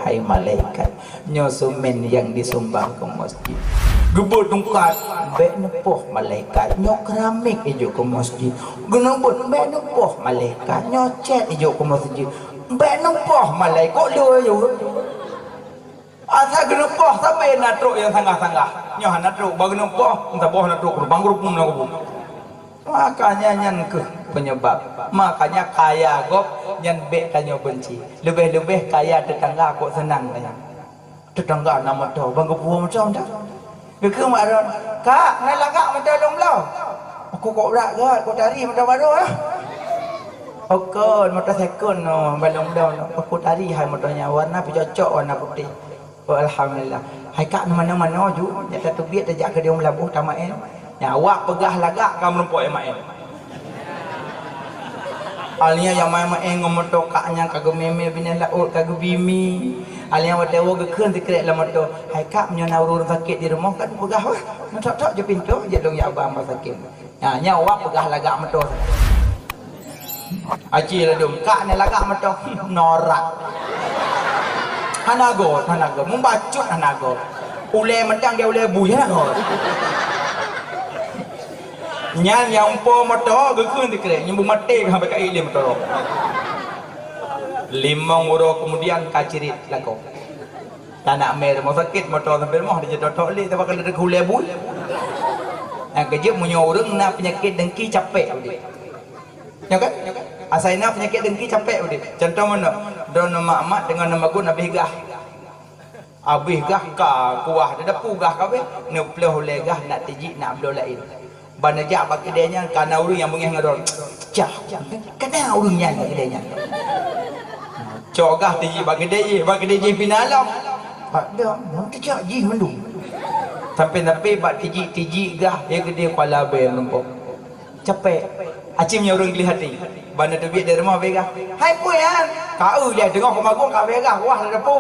hai malaikat nyo sumen yang disumbang ke masjid gebut tungkat bek nepoh malaikat nyo keramik ijo ke masjid genebut bek nepoh malaikat nyo cet ijo ke masjid bek nepoh malaikat lu yo asa genepoh sampai natruk yang sanggah-sanggah nyo natruk bagi nepoh entah boh natruk bangrup pun lagu makanya nyan ke penyebab makanya kaya gop nyan bek kanyo benci lebih-lebih kaya tetangga kok senang kaya tetangga nama tau bang kepuang macam dah ke mak kak nak lagak macam dong belau aku kok berat ke kok tari macam baru ah okon motor second no balong down aku tari hai motornya warna cocok warna putih oh, alhamdulillah hai kak mana-mana ju nyata tu biat tajak ke dia melabuh tamain ya awak pegah lagak kamu rempok main alia yang main ngomoto kaknya kagak meme bini laut kagak bimi alia watewo ke keun tikrek la moto hai kak nyona urun sakit di rumah kan pegah wah tok-tok je pintu je dong ya abang sakit ya nya awak pegah lagak moto aci la dong kak ni lagak moto norak hanago membacut hanago ule mentang dia ule buih hanago nyan yang po motor gekun tikrek nyembu mati sampai ke ilim motor limang uro kemudian kacirit lagu tak nak mer mau sakit motor sampai rumah dia tok leh tapi kalau ada gule bul yang kejep munyo urang nak penyakit dengki capek udah ya kan asalnya penyakit dengki capek udah contoh mana don mak-mak dengan nama guna bihgah abih gah ka kuah ada pugah kabeh ne pleh legah nak tiji nak belo lain banajak bagi dia karena urang yang mengeh ngador cah kena urangnya bagi dia cogah tiji bagi dia pinalam pak dia mau tejak ji mendung sampai bak tiji gah dia gede kepala be lempok capek acimnya urang geli hati bana tu biat dari rumah begah hai puyan kau dia dengar kemagung kau begah wah ada pu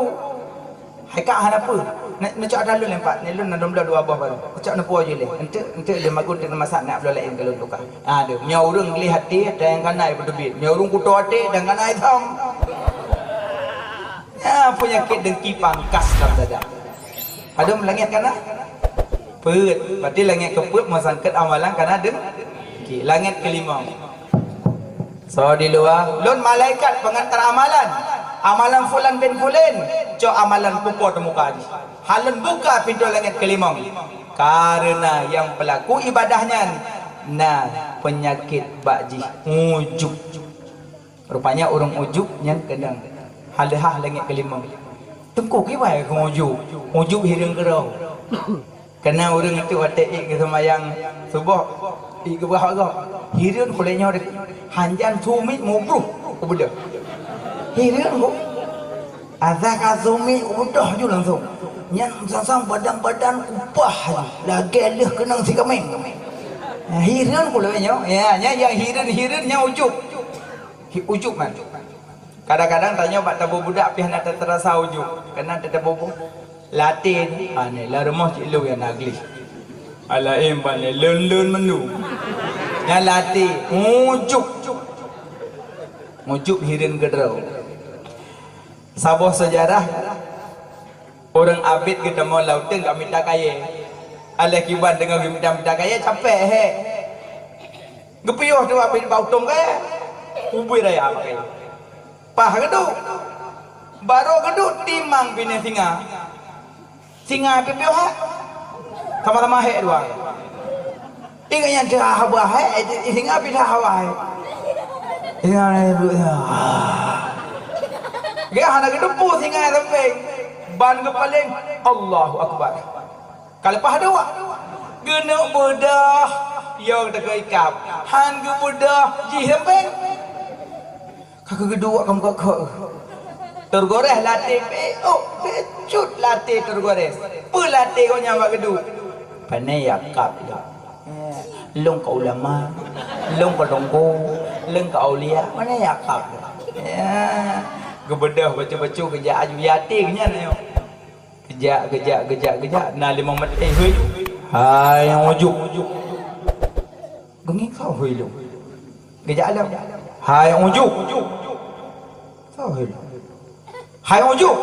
hai kak hana pu nak cak dalu lempat ni lu nak domla dua abah baru cak nak pu aje le ente dia magun dia masak nak bela lain kalau tukar ada nya urang geli hati dan kanai berdebit nya urang kutu hati dan kanai tham ya penyakit dengki pangkas dalam dada ada melangit kana peut berarti langit keput masangket amalan kana dengki langit kelima so di luar lun malaikat pengantar amalan fulan bin fulan cok amalan pukul temuka haji halun buka pintu langit kelima karena yang pelaku ibadahnya nah penyakit bakji ujub rupanya orang ujub yang kedang halihah langit kelima tengkuk ibai ujub hiring kerau kena orang itu watek ke semayang subuh ke bawah hiring kulenya hanjan sumit mubruh kebudak hiring kok azak azumi udah je langsung yang sasang badan-badan upah lagi leh kenang si kameng hiring kulenya ya yang hiring ujub kan kadang-kadang tanya pak tabu budak pih nak terasa ujub kena tabu latin ane la rumah cik lu yang nagli ala emban lun menu yang lati ujub hirin gedrau sabuh sejarah orang abid kita mau lauteng kat minta kaya ala kiban dengan minta kaya capek he gepioh tu abid bautong kaya ubi raya pakai pah geduk baru geduk timang bini singa pipio ha sama-sama he dua ingatnya dia hawa he singa pipio hawa he singa ni dia hana gedepu singa sampai ban kepaling Allahu akbar kalau pah dua genuk bedah yang dekat ikap han ge bedah ji sampai kakak kedua kamu kakak tergores latih pecut latih tergores pelatih kau nyampak kedua pandai yakap long ke ulama long ke dongko long ke aulia mana yakap kebedah baca-baca kejak aju yati kenya kejak nah 5 menit hai yang ujuk gengik kau hilu kejak alam hai yang ujuk kau hilu hai ujuk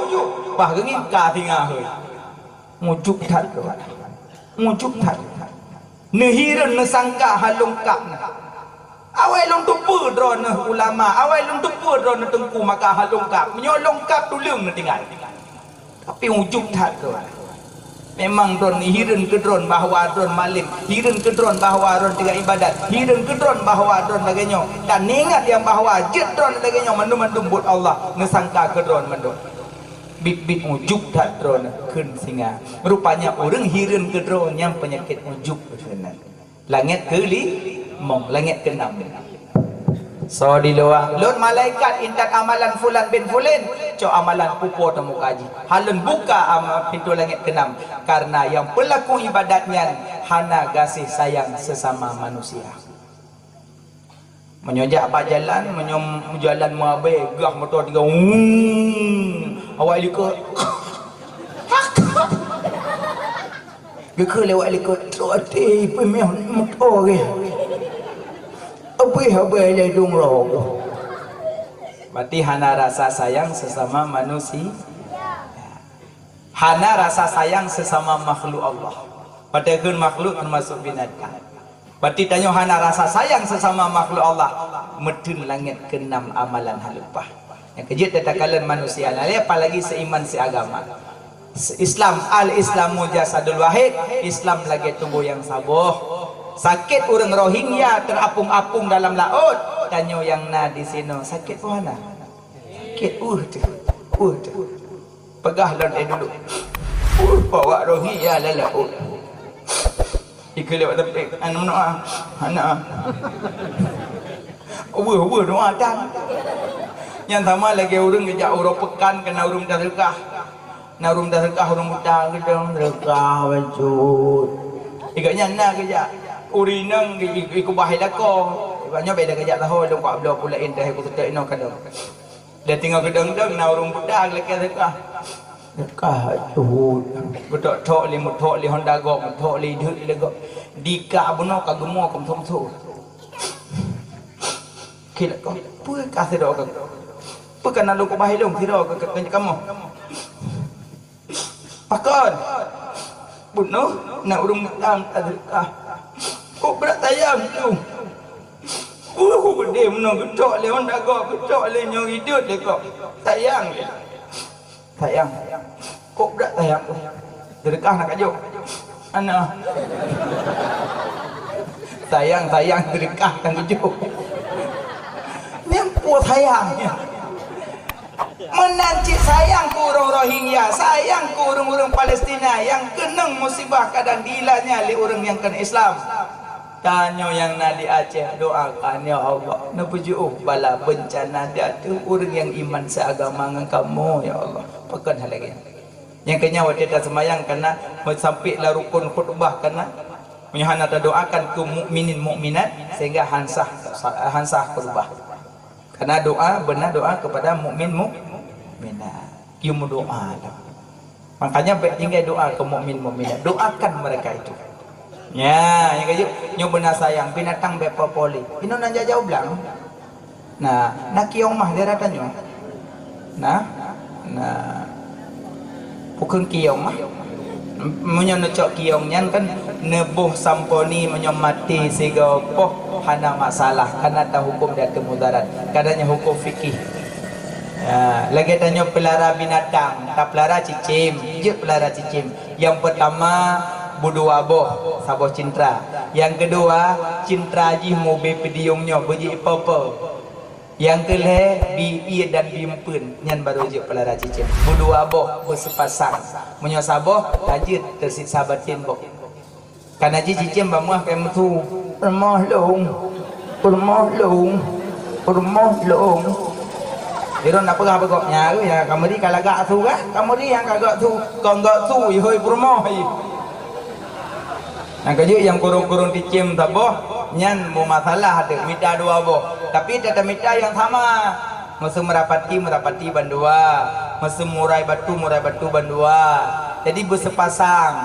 bah gengin ka tingah heuy ngujuk that ngujuk that nehireun nesangka halungkap awai long tupu drone ulama awai long tupu drone tengku maka halungkap menyolongkap tulung tinggal tapi ujuk that memang drone hireun ke drone bahwa drone malim hireun ke drone bahwa drone tiga ibadat hireun ke drone bahwa drone lagenyo dan ingat yang bahwa jet drone lagenyo mandum-mandum buat Allah nesangka ke drone mandum bit-bit ujuk tak drone keun singa rupanya orang hireun ke drone yang penyakit ujuk benar langit ke mong langit ke 6 so di luar lon malaikat intat amalan fulan bin fulin co amalan pupo temu kaji halun buka pintu langit ke-6 karena yang pelaku ibadatnya hana kasih sayang sesama manusia menyojak pak jalan jalan muabe gah motor tiga awak likut ke lewat likut trote pemeh motor ke apa le dung roh berarti hana rasa sayang sesama manusia hana rasa sayang sesama makhluk Allah padahal makhluk termasuk binatang berarti tanya hana rasa sayang sesama makhluk Allah medun langit ke-6 amalan halupah yang kejut tetakalan manusia apalagi seiman seagama Islam al-Islamu jasadul wahid Islam lagi tubuh yang sabuh sakit orang Rohingya terapung-apung dalam laut tanya yang na di sini sakit mana sakit pegah lan dulu bawa Rohingya dalam laut ikut lewat tepi anak doa dan yang sama lagi orang kejak orang pekan kena orang dah rekah orang muda gedang rekah wajud ikatnya nak kejak urinang ikut bahai lako banyak beda kejak tahu dong pak belah pula indah aku tetek no kadang dia tinggal gedang-gedang na urung budak lek rekah tuh betok tok li Honda Go tok li duk li go dika buno ka gemo kom thom thu kila ko pu ka se do ka pu kana lu ko bahai long thi do ka kamu pakon buno na urung tam adukah kok berat tayang tu aku gede mana ketok le Honda Go ketok le nyong hidup le kok tayang kok berat tayang tu derekah nak kajuk ana tayang derekah kan kajuk nempo tayangnya menanci sayang ku orang Rohingya sayang ku orang-orang Palestina yang kenang musibah kadang dilanya li orang yang kena Islam tanya yang nak di Aceh doakan ya Allah napuju bala bencana dia tu orang yang iman seagama dengan kamu ya Allah pekan hal lagi yang kenya waktu kita semayang karena sampai lah rukun khutbah karena menyahana doakan ke mukminin mukminat sehingga hansah khutbah karena doa benar doa kepada mukmin mukminat kium doa makanya baik tinggal doa ke mukmin mukminat doakan mereka itu ya, yang kayu nyoba sayang binatang bepo poli. Ino nanja jauh belang. Nah, nak kiong mah dia ratanya. Nah, bukan kiong mah. Menyo necok kiong nyan kan nebuh samponi menyo mati sehingga poh hana masalah karena tahu hukum dia kemudarat. Kadanya hukum fikih. Ya, lagi tanya pelara binatang, tak pelara cicim, je pelara cicim. Yang pertama budua boh saboh cintra yang kedua cintra ji mobe pediungnya beji apa yang kelih bi ia dan bimpun nyan baru je pelara cicim budua boh bersepasang menyo saboh tajid tersiksa batin boh karena ji cicim bamuah kayak metu remah long Iron apa gak pegoknya ya kamu di kalau gak tu kan kamu di yang kagak tu kau gak tu ihoi permoh yang kaju yang kurung-kurung dicim taboh nyan mau masalah ada mita dua boh tapi ada mita yang sama mesum merapati bandua mesum murai batu bandua jadi bersepasang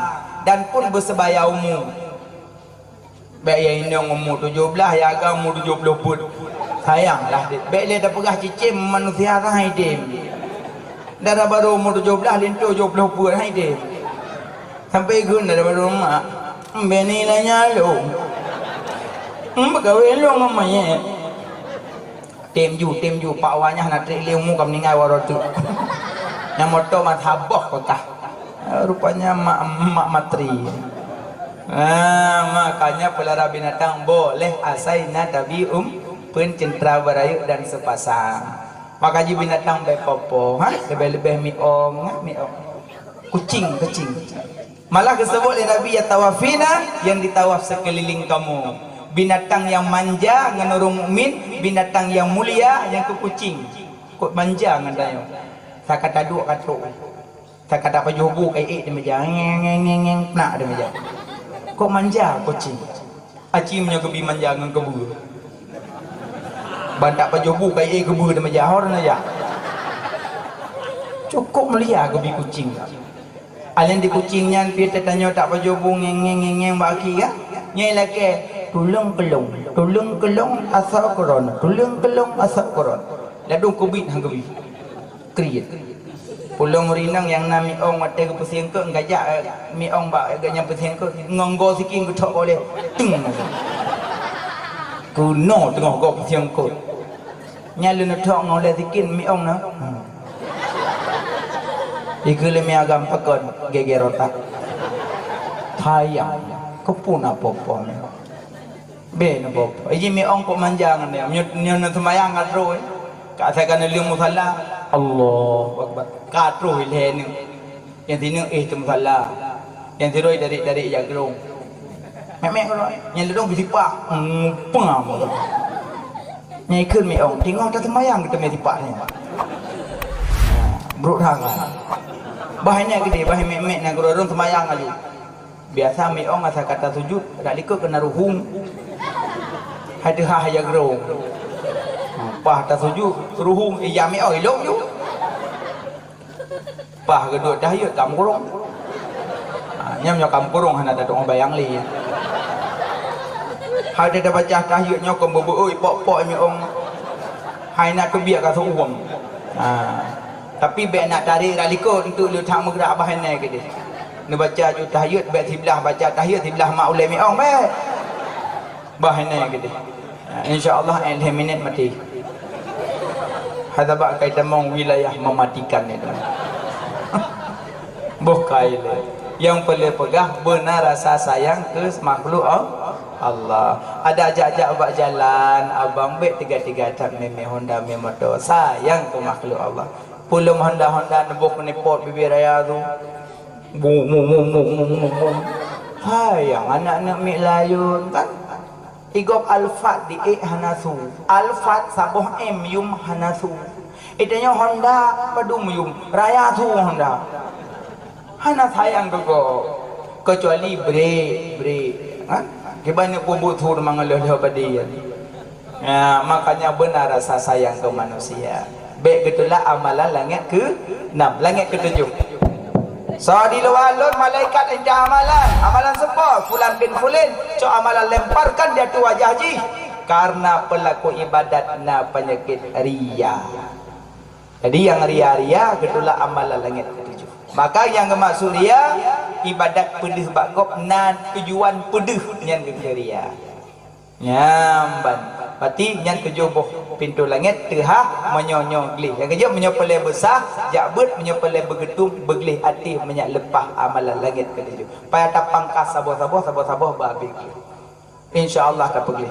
dan pun bersebaya umum baik yang ini umur 17 ya agak umur 70 pun sayanglah baik dia dah pegah cicim manusia rahai dim Darah baru umur 17 lintu 70 buat hai dia. Sampai guna darah baru mak. Beni nanya lu. Berkawin lu ngamanya. Tem ju pak wanya nak trik ilmu kam ningai warotu. Yang motor mat habah kah. Rupanya mak matri. Makanya pelara binatang boleh asaina tabi pencentera berayu dan sepasang. Makanya binatang bepopo, lebih-lebih miong. Kucing. Malah disebut oleh Nabi ya tawafina, yang ditawaf sekeliling kamu. Binatang yang manja nganurung mukmin, binatang yang mulia yang tu kucing. Kok manja ngandayo. Tak kata duk katruk. Tak kata apa jobu kai dia meja ngeng nak dia meja. Kok manja kucing. Aci punya kebi manja ngan kebu. Bandak apa jobu kai kebu dia meja hor aja. Cukup melia kebi kucing. Alien di kucingnya dia tanya tak apa jobu ngeng baki kan. Nyai laki tulung kelong asal koron. Tulung kelong asal koron. Ladung kubit hang kebi. Kriit. Pulang rinang yang nami ong mate ke pusing ke ngajak mi ong ba agaknya pusing ke ngonggo siking ke tok boleh tung kuno tengah go pusing ke nyalu na tok ngole sikin mi ong na ikule mi agam pakon gegerota thayang kepun apa-apa be na bop iji mi ong ko manjangan ne nyon semayang ngadro ka saya kana liung musalla Allahu Akbar. Katruh ilhen yang sini tu musalla. Yang tiroi dari jagrong. Mek kalau yang ledong bisipak. Pengam. Nyai keun mi ong tengok tak sembayang kita mi sipak ni. Bro thang. Bahanya gede, bah mek nak gorong sembayang aja. Biasa mi ong asa kata sujud, dak likut kena ruhung. Hadeh jagrong. Pah tak sujud ruhung yami oi lok ju. Pah gedut dahiyut kam kurung. Nyam nyok kam kurung hana datong bayang li. Hade dah baca dahiyut nyok kom bobo oi pok mi ong. Hai nak kebiak ka suwang. Tapi be nak tarik raliko untuk lu thang menggerak bahan ni ke dia. Ni baca ju dahiyut be tiblah baca dahiyut tiblah mak ulai mi ong be. Bahan ni ke dia. Insya-Allah 10 minit mati. Hadabak kaitan mong wilayah mematikan itu. Bukai le. Yang perlu pegah benar rasa sayang ke makhluk Allah. Ada ajak-ajak buat jalan, abang bet tiga-tiga tak meme Honda meme motor. Sayang ke makhluk Allah. Pulum Honda nebuk menipot bibir raya tu. Bum. Sayang anak-anak mik layun kan. Igop alfat di hanasu. Alfat saboh yum hanasu. Itanya Honda padum yum. Raya tu Honda. Hana sayang tu go. Kecuali break. Kan? Kebanyak bubut tur mangaluh badian. Ya, makanya benar rasa sayang ke manusia. Baik gitulah amalan langit ke-6, langit ke-7. So di luar alun malaikat indah amalan sepa fulan bin fulin cok amalan lemparkan dia tu wajah haji karena pelaku ibadat na penyakit ria. Jadi yang ria gitulah amalan langit ke-7. Maka yang maksud ria ibadat pedih bakop na tujuan pedih yang ria. Nyamban. Berarti yang kejoboh pintu langit tehah menyonyong gelih. Yang kejap menyopelai besar, jakbet menyopelai begetum, begelih hati menyak lepah amalan langit ke-7. Payah tapang kas saboh-saboh babi. Insya-Allah tak pergi.